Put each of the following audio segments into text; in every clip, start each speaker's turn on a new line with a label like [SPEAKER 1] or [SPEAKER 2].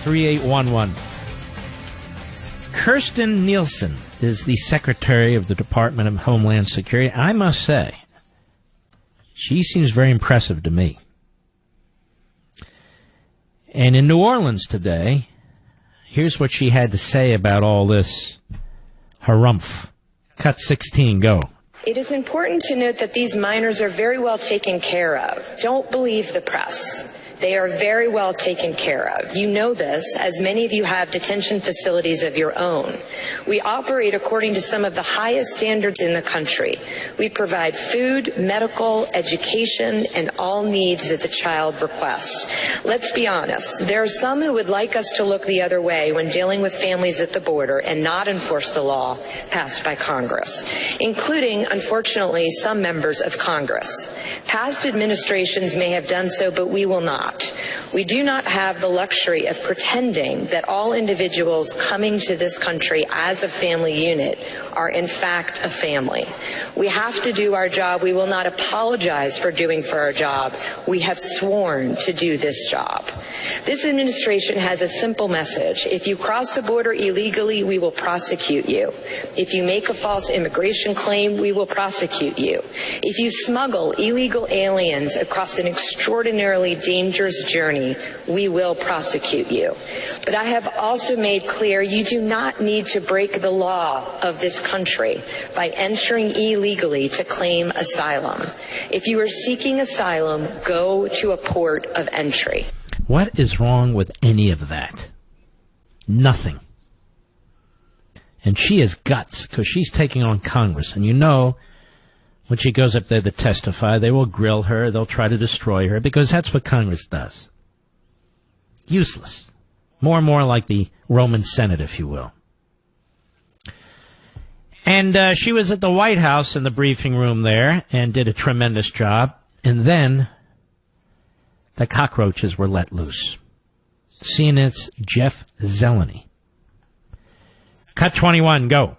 [SPEAKER 1] 888-3811. Kirsten Nielson is the Secretary of the Department of Homeland Security. I must say, she seems very impressive to me. And in New Orleans today, here's what she had to say about all this harumph. Cut 16, go.
[SPEAKER 2] It is important to note that these minors are very well taken care of. Don't believe the press. They are very well taken care of. You know this, as many of you have detention facilities of your own. We operate according to some of the highest standards in the country. We provide food, medical, education, and all needs that the child requests. Let's be honest. There are some who would like us to look the other way when dealing with families at the border and not enforce the law passed by Congress, including, unfortunately, some members of Congress. Past administrations may have done so, but we will not. We do not have the luxury of pretending that all individuals coming to this country as a family unit are in fact a family. We have to do our job. We will not apologize for doing for our job. We have sworn to do this job. This administration has a simple message. If you cross the border illegally, we will prosecute you. If you make a false immigration claim, we will prosecute you. If you smuggle illegal aliens across an extraordinarily dangerous journey, we will prosecute you. But I have also made clear you do not need to break the law of this country by entering illegally to claim asylum. If you are seeking asylum, go to a port of entry.
[SPEAKER 1] What is wrong with any of that? Nothing. And she has guts because she's taking on Congress. And you know, when she goes up there to testify, they will grill her. They'll try to destroy her because that's what Congress does. Useless. More and more like the Roman Senate, if you will. And she was at the White House in the briefing room there and did a tremendous job. And then the cockroaches were let loose. CNN's Jeff Zeleny. Cut 21, go.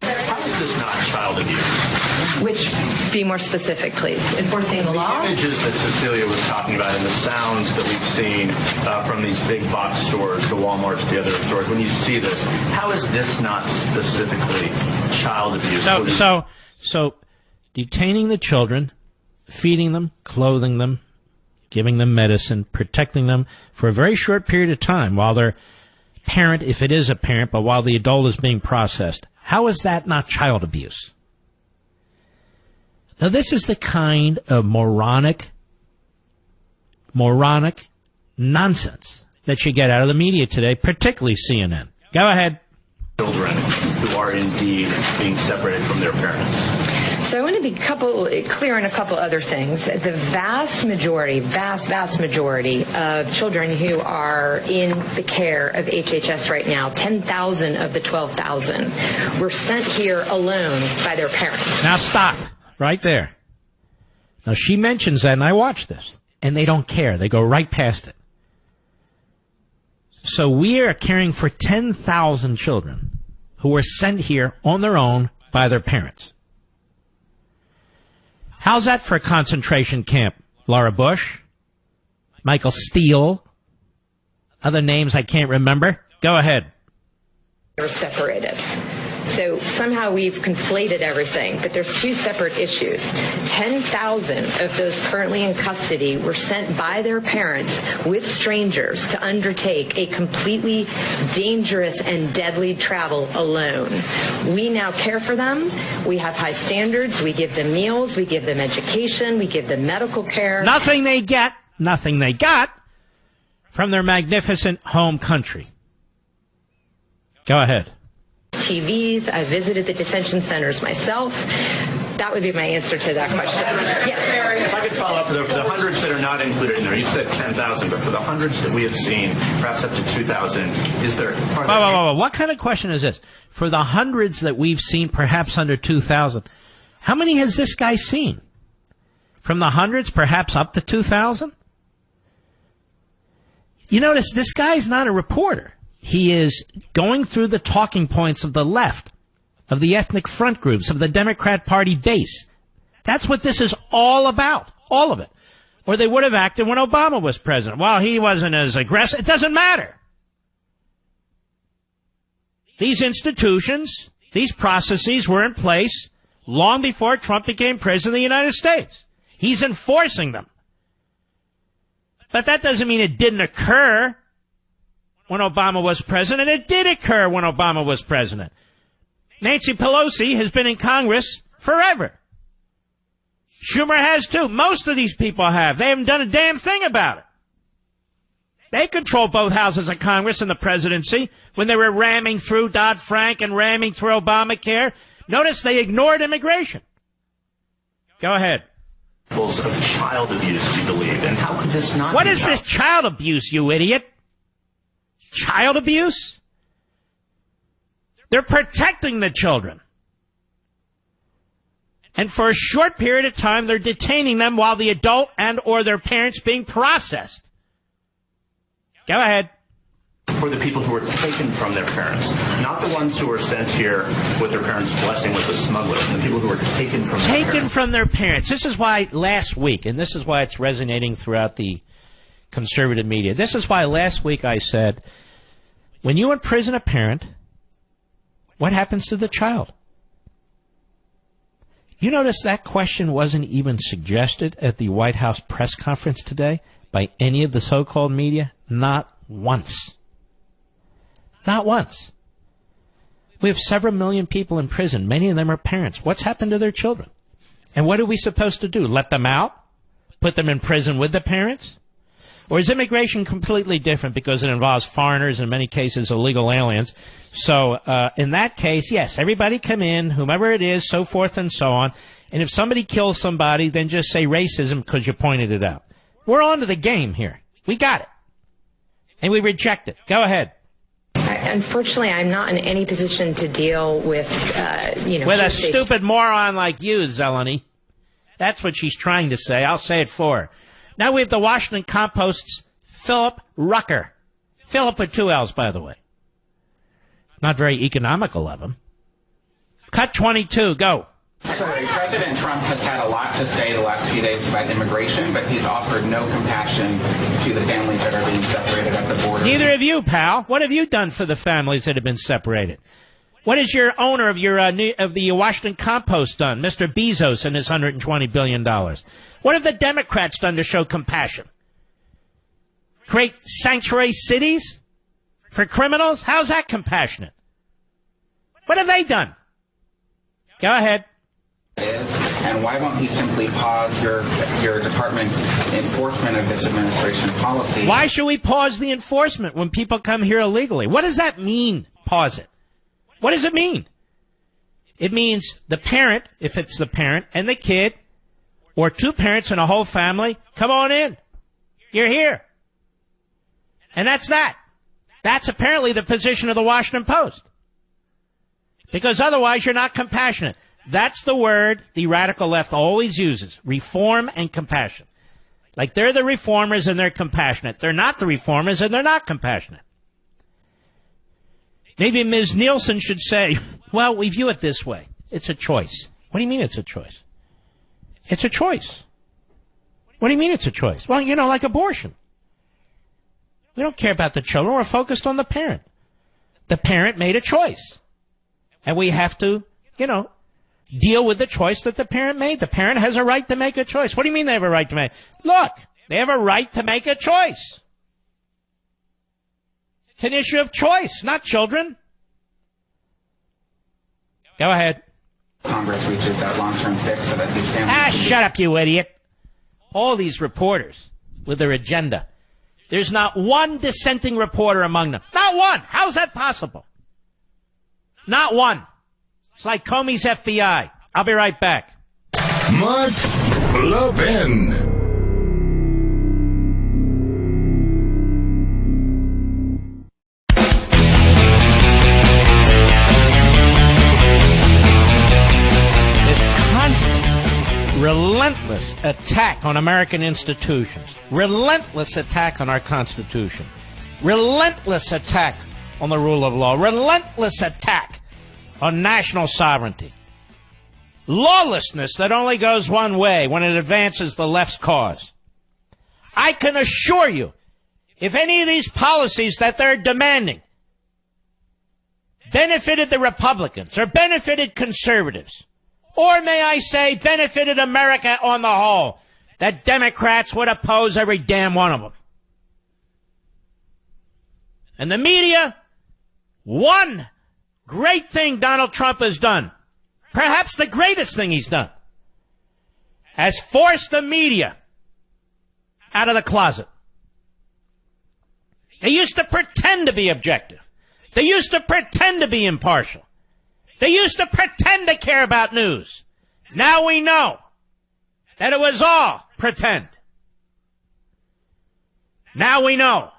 [SPEAKER 3] How is this not child abuse?
[SPEAKER 2] Which, be more specific, please. Enforcing the law?
[SPEAKER 3] The images that Cecilia was talking about and the sounds that we've seen from these big box stores, the Walmarts, the other stores, when you see this, how is this not specifically child abuse?
[SPEAKER 1] So detaining the children, feeding them, clothing them, giving them medicine, protecting them for a very short period of time while their parent, if it is a parent, but while the adult is being processed. How is that not child abuse? Now, this is the kind of moronic nonsense that you get out of the media today, particularly CNN. Go ahead.
[SPEAKER 3] Children who are indeed being separated from their parents.
[SPEAKER 2] So I want to be clear on a couple other things. The vast majority of children who are in the care of HHS right now, 10,000 of the 12,000, were sent here alone by their parents.
[SPEAKER 1] Now stop. Right there. Now, she mentions that, and I watch this, and they don't care. They go right past it. So we are caring for 10,000 children who were sent here on their own by their parents. How's that for a concentration camp? Laura Bush? Michael Steele? Other names I can't remember? Go ahead.
[SPEAKER 2] They're separated. So somehow we've conflated everything, but there's two separate issues. 10,000 of those currently in custody were sent by their parents with strangers to undertake a completely dangerous and deadly travel alone. We now care for them. We have high standards. We give them meals. We give them education. We give them medical care. Nothing they got from their magnificent home country. Go ahead. TVs. I visited the detention centers myself. That would be my answer to that question. Yes.
[SPEAKER 3] If I could follow up for the hundreds that are not included in there. You said 10,000, but for the hundreds that we have seen, perhaps up to 2,000, is there...
[SPEAKER 1] Whoa. What kind of question is this? For the hundreds that we've seen, perhaps under 2,000, how many has this guy seen? From the hundreds, perhaps up to 2,000? You notice this guy's not a reporter. He is going through the talking points of the left, of the ethnic front groups, of the Democrat Party base. That's what this is all about. All of it. Or they would have acted when Obama was president. Well, he wasn't as aggressive. It doesn't matter. These institutions, these processes were in place long before Trump became president of the United States. He's enforcing them. But that doesn't mean it didn't occur when Obama was president. It did occur when Obama was president. Nancy Pelosi has been in Congress forever. Schumer has too. Most of these people have. They haven't done a damn thing about it. They controlled both houses of Congress and the presidency when they were ramming through Dodd-Frank and ramming through Obamacare. Notice they ignored immigration. Go ahead.
[SPEAKER 3] Of child abuse, you believe, and how could this not
[SPEAKER 1] What
[SPEAKER 3] be
[SPEAKER 1] is this child abuse, you idiot? Child abuse? They're protecting the children. And for a short period of time, they're detaining them while the adult and or their parents being processed. Go ahead.
[SPEAKER 3] For the people who were taken from their parents, not the ones who were sent here with their parents' blessing with the smugglers, the people who were taken from
[SPEAKER 1] their parents. This is why last week, and this is why it's resonating throughout the conservative media, this is why last week I said, when you imprison a parent, what happens to the child? You notice that question wasn't even suggested at the White House press conference today by any of the so-called media? Not once. Not once. We have several million people in prison. Many of them are parents. What's happened to their children? And what are we supposed to do? Let them out? Put them in prison with the parents? Or is immigration completely different because it involves foreigners, in many cases illegal aliens? So in that case, yes, everybody come in, whomever it is, so forth and so on. And if somebody kills somebody, then just say racism because you pointed it out. We're on to the game here. We got it. And we reject it. Go ahead.
[SPEAKER 2] Unfortunately, I'm not in any position to deal with,
[SPEAKER 1] with a stupid moron like you, Zeleny. That's what she's trying to say. I'll say it for her. Now we have the Washington Compost's Philip Rucker. Philip with two L's, by the way. Not very economical of him. Cut 22. Go.
[SPEAKER 4] Sorry, President Trump has had a lot to say the last few days about immigration, but he's offered no compassion to the families that are being separated at the border.
[SPEAKER 1] Neither have you, pal. What have you done for the families that have been separated? What has your owner of the Washington Compost done, Mr. Bezos and his $120 billion? What have the Democrats done to show compassion? Create sanctuary cities for criminals? How's that compassionate? What have they done? Go ahead.
[SPEAKER 4] And why won't he simply pause your department's enforcement of this administration policy?
[SPEAKER 1] Why should we pause the enforcement when people come here illegally? What does that mean, pause it? What does it mean? It means the parent, if it's the parent, and the kid, or two parents and a whole family, come on in. You're here. And that's that. That's apparently the position of the Washington Post. Because otherwise you're not compassionate. That's the word the radical left always uses, reform and compassion. Like they're the reformers and they're compassionate. They're not the reformers and they're not compassionate. Maybe Ms. Nielson should say, well, we view it this way. It's a choice. What do you mean it's a choice? It's a choice. What do you mean it's a choice? Well, like abortion. We don't care about the children. We're focused on the parent. The parent made a choice. And we have to, deal with the choice that the parent made. The parent has a right to make a choice. What do you mean they have a right to make? Look, they have a right to make a choice. It's an issue of choice, not children. Go ahead.
[SPEAKER 4] Congress reaches that long-term fix so that these families...
[SPEAKER 1] Shut up, you idiot. All these reporters with their agenda. There's not one dissenting reporter among them. Not one. How's that possible? Not one. It's like Comey's FBI. I'll be right back.
[SPEAKER 5] Mark Levin.
[SPEAKER 1] Relentless attack on American institutions. Relentless attack on our Constitution. Relentless attack on the rule of law. Relentless attack on national sovereignty. Lawlessness that only goes one way when it advances the left's cause. I can assure you, if any of these policies that they're demanding benefited the Republicans or benefited conservatives, or may I say benefited America on the whole, that Democrats would oppose every damn one of them. And the media, one great thing Donald Trump has done, perhaps the greatest thing he's done, has forced the media out of the closet. They used to pretend to be objective. They used to pretend to be impartial. They used to pretend to care about news. Now we know that it was all pretend. Now we know.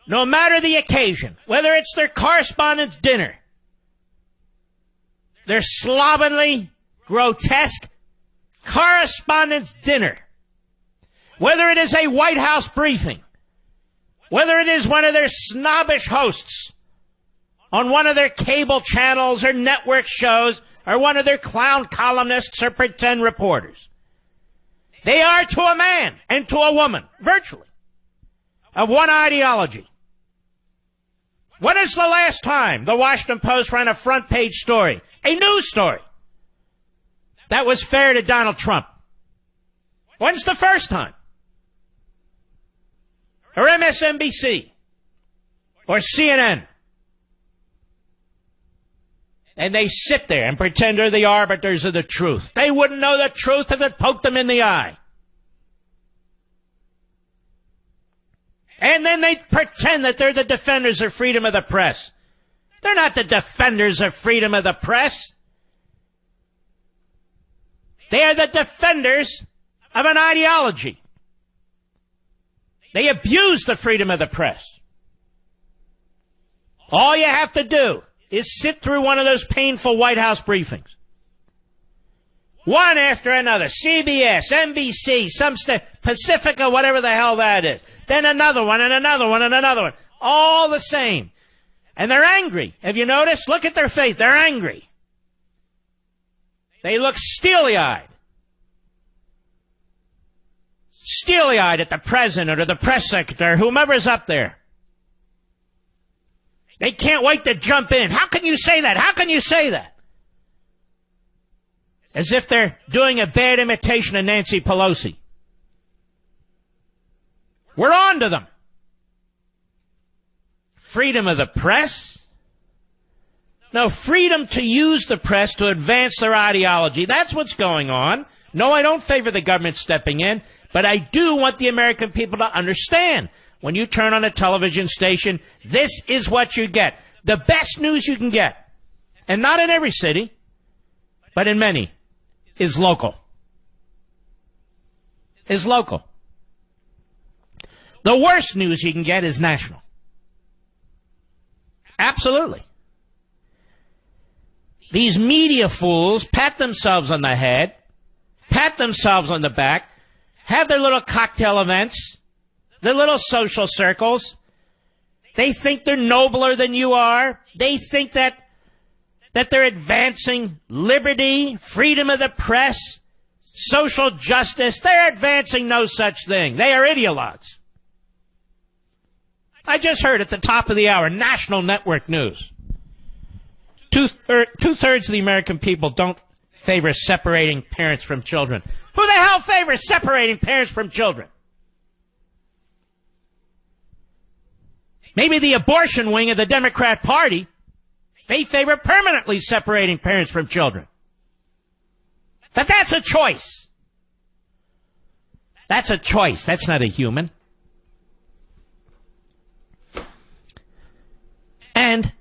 [SPEAKER 1] No matter the occasion, whether it's their correspondence dinner, their slovenly, grotesque correspondence dinner, whether it is a White House briefing, whether it is one of their snobbish hosts on one of their cable channels or network shows, or one of their clown columnists or pretend reporters, they are to a man and to a woman, virtually, of one ideology. When is the last time the Washington Post ran a front page story, a news story, that was fair to Donald Trump? When's the first time? Or MSNBC? Or CNN? And they sit there and pretend they're the arbiters of the truth. They wouldn't know the truth if it poked them in the eye. And then they pretend that they're the defenders of freedom of the press. They're not the defenders of freedom of the press. They are the defenders of an ideology. They abuse the freedom of the press. All you have to do is sit through one of those painful White House briefings. One after another. CBS, NBC, Pacifica, whatever the hell that is. Then another one and another one and another one. All the same. And they're angry. Have you noticed? Look at their face. They're angry. They look steely-eyed. Steely-eyed at the president or the press secretary, whomever's up there. They can't wait to jump in. How can you say that? How can you say that? As if they're doing a bad imitation of Nancy Pelosi. We're on to them. Freedom of the press? No, freedom to use the press to advance their ideology. That's what's going on. No, I don't favor the government stepping in, but I do want the American people to understand. When you turn on a television station, this is what you get. The best news you can get. And not in every city, but in many, is local. Is local. The worst news you can get is national. Absolutely. These media fools pat themselves on the head, pat themselves on the back, have their little cocktail events, their little social circles. They think they're nobler than you are. They think that they're advancing liberty, freedom of the press, social justice. They're advancing no such thing. They are ideologues. I just heard at the top of the hour, national network news. Two-thirds of the American people don't favor separating parents from children. Who the hell favors separating parents from children? Maybe the abortion wing of the Democrat Party, they favor permanently separating parents from children. But that's a choice. That's a choice. That's not a human. And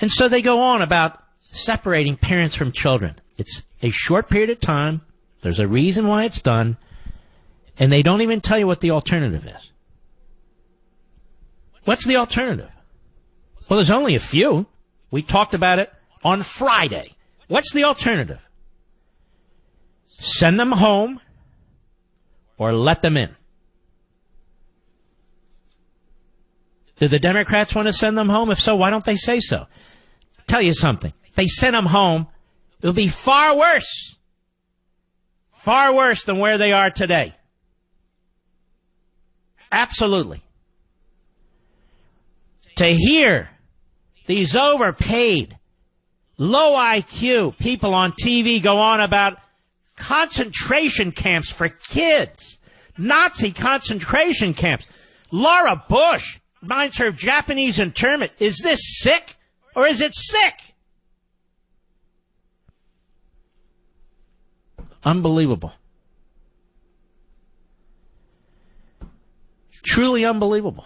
[SPEAKER 1] so they go on about separating parents from children. It's a short period of time. There's a reason why it's done. And they don't even tell you what the alternative is. What's the alternative? Well, there's only a few. We talked about it on Friday. What's the alternative? Send them home or let them in. Do the Democrats want to send them home? If so, why don't they say so? Tell you something. If they send them home, it'll be far worse than where they are today. Absolutely. To hear these overpaid, low IQ people on TV go on about concentration camps for kids, Nazi concentration camps. Laura Bush reminds her of Japanese internment. Is this sick or is it sick? Unbelievable. Truly unbelievable.